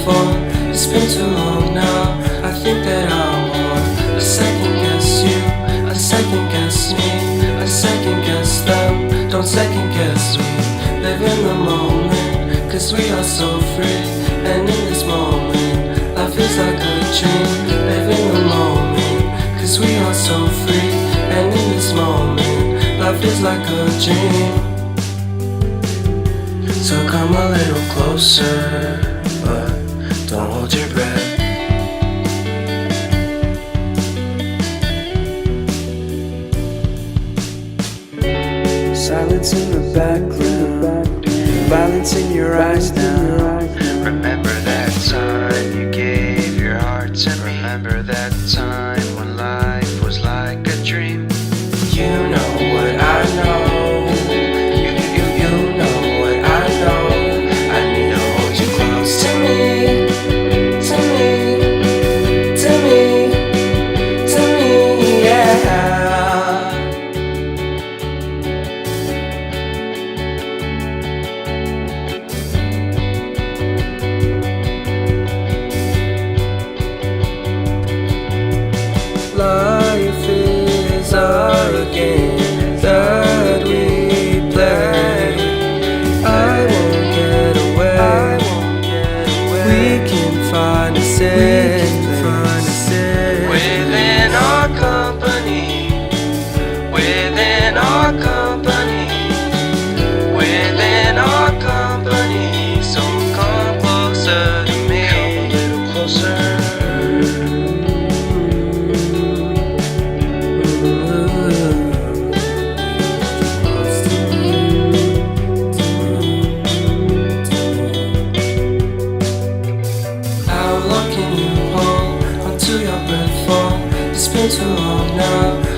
before. It's been too long now. I think that I want to second guess you, I second guess me, I second guess them. Don't second guess me. Live in the moment, cause we are so free. And in this moment, life is like a dream. Live in the moment, cause we are so free. And in this moment, life is like a dream. So come a little closer, but don't hold your breath. Silence in the background, violence in your eyes now. Remember that time you gave your heart to me. Remember that time when life was like a dream. You know what I know. You know what I know. I need to hold you close to me, to me, to me, to me, yeah. Life is a game that we play. I won't get away. We can find a safe place Within our company, within our company, within our company. So come closer to me, come a little closer. How long can you hold onto your breath for? It's been too long now.